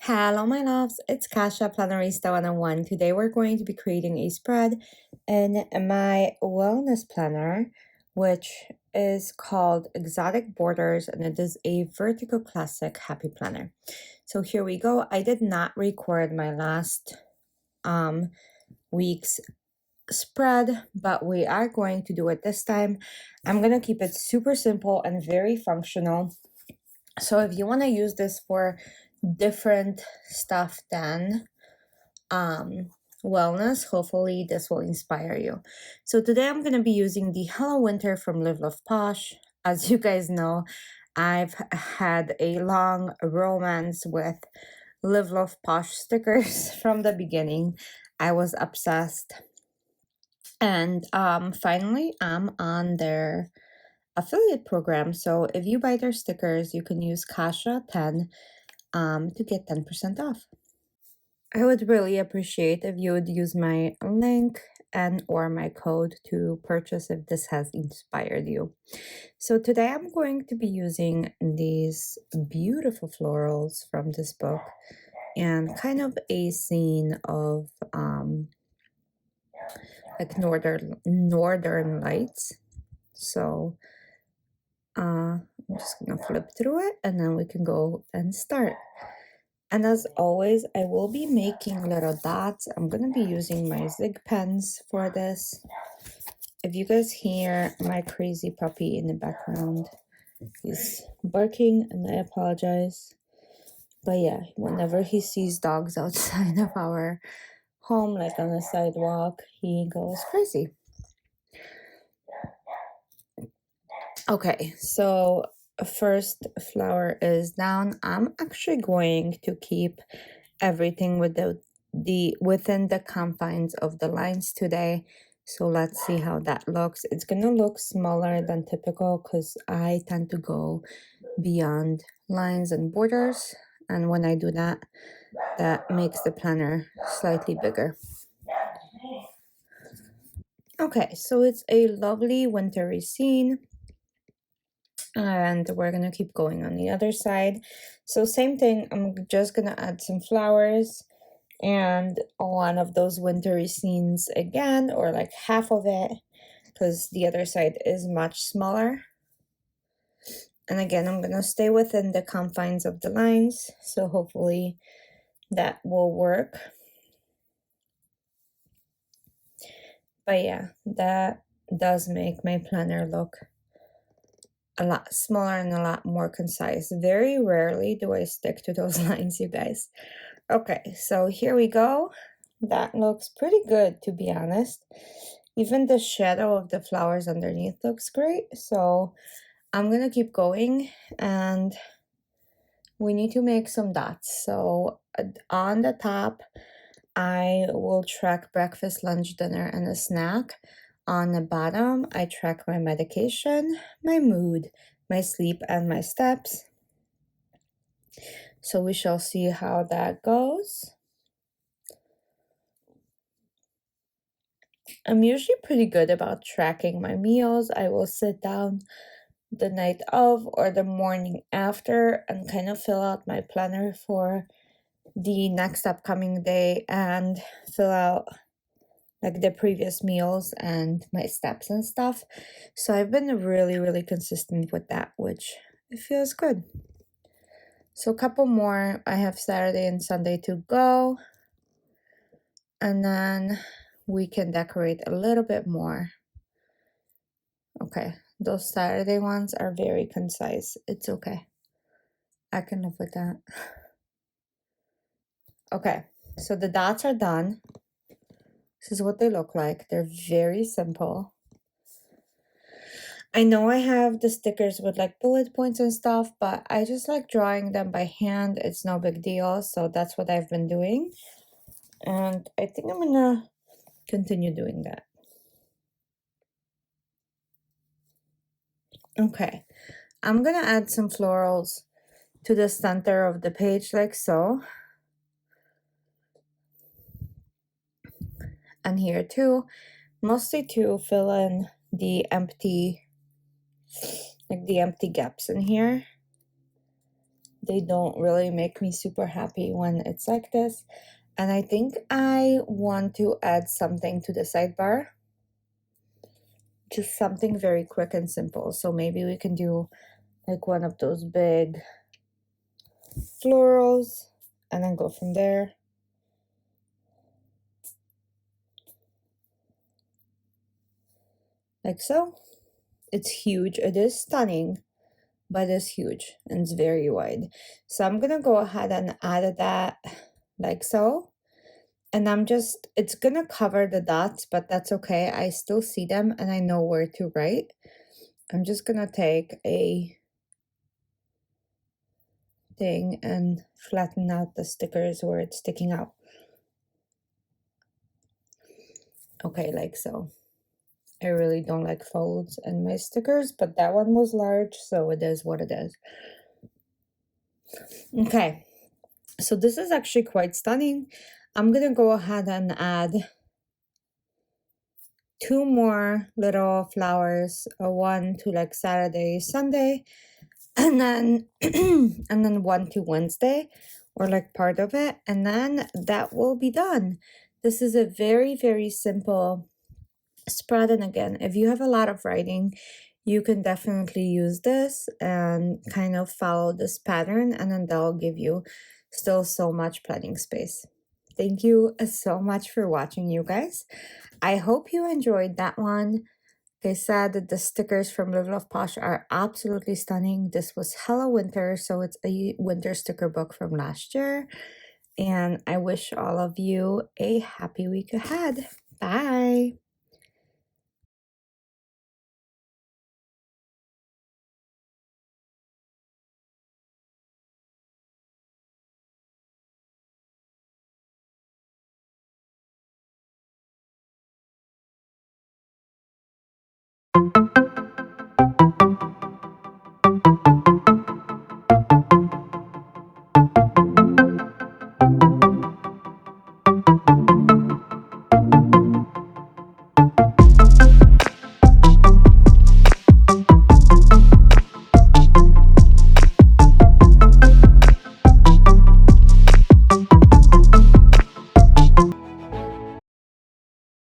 Hello, my loves. It's Kasha, Plannerista 101. Today we're going to be creating a spread in my wellness planner, which is called Exotic Borders, and it is a vertical classic happy planner. So here we go. I did not record my last week's spread, but we are going to do it this time. I'm going to keep it super simple and very functional. So if you want to use this for different stuff than wellness, hopefully this will inspire you. So today I'm going to be using the Hello Winter from Live.Love.Posh. As you guys know, I've had a long romance with Live.Love.Posh stickers from the beginning. I was obsessed. And finally, I'm on their affiliate program. So if you buy their stickers, you can use Kasha10 to get 10% off. I would really appreciate if you would use my link and or my code to purchase if this has inspired you. So today I'm going to be using these beautiful florals from this book and kind of a scene of like northern lights. So I'm just gonna flip through it and then we can go and start. And as always, I will be making little dots. I'm going to be using my Zig pens for this. If you guys hear my crazy puppy in the background, he's barking and I apologize. But yeah, whenever he sees dogs outside of our home, like on the sidewalk, he goes crazy. Okay, so first flower is down. I'm actually going to keep everything with within the confines of the lines today. So let's see how that looks. It's gonna look smaller than typical because I tend to go beyond lines and borders, and when I do that, that makes the planner slightly bigger. Okay, so it's a lovely wintry scene. And we're gonna keep going on the other side. So same thing, I'm just gonna add some flowers and one of those wintry scenes again, or like half of it, because the other side is much smaller. And again, I'm gonna stay within the confines of the lines, so hopefully that will work. But yeah, that does make my planner look a lot smaller and a lot more concise. Very rarely do I stick to those lines, you guys. Okay, so here we go. That looks pretty good, to be honest. Even the shadow of the flowers underneath looks great. So I'm gonna keep going and we need to make some dots. So on the top, I will track breakfast, lunch, dinner, and a snack. On the bottom, I track my medication, my mood, my sleep, and my steps. So we shall see how that goes. I'm usually pretty good about tracking my meals. I will sit down the night of or the morning after and kind of fill out my planner for the next upcoming day and fill out like the previous meals and my steps and stuff. So I've been really consistent with that, which it feels good. So a couple more. I have Saturday and Sunday to go. And then we can decorate a little bit more. Okay, those Saturday ones are very concise. It's okay. I can live with that. Okay, so the dots are done. This is what they look like. They're very simple. I know I have the stickers with like bullet points and stuff, but I just like drawing them by hand. It's no big deal. So that's what I've been doing. And I think I'm gonna continue doing that. Okay, I'm gonna add some florals to the center of the page like so. And here too, mostly to fill in the empty, like the empty gaps in here. They don't really make me super happy when it's like this. And I think I want to add something to the sidebar. Just something very quick and simple. So maybe we can do like one of those big florals and then go from there. Like so. It's huge. It is stunning, but it's huge and it's very wide. So I'm gonna go ahead and add that like so. And it's gonna cover the dots, but that's okay. I still see them and I know where to write. I'm just gonna take a thing and flatten out the stickers where it's sticking out. Okay, like so. I really don't like folds in my stickers, but that one was large, so it is what it is. Okay, so this is actually quite stunning. I'm gonna go ahead and add two more little flowers, one to like Saturday, Sunday, and then and then one to Wednesday, or like part of it, and then that will be done. This is a very, very simple spread. And again, if you have a lot of writing, you can definitely use this and kind of follow this pattern, and then that'll give you still so much planning space. Thank you so much for watching, you guys. I hope you enjoyed that one. Like I said, that the stickers from Live.Love.Posh are absolutely stunning. This was Hello Winter, so it's a winter sticker book from last year. And I wish all of you a happy week ahead. Bye.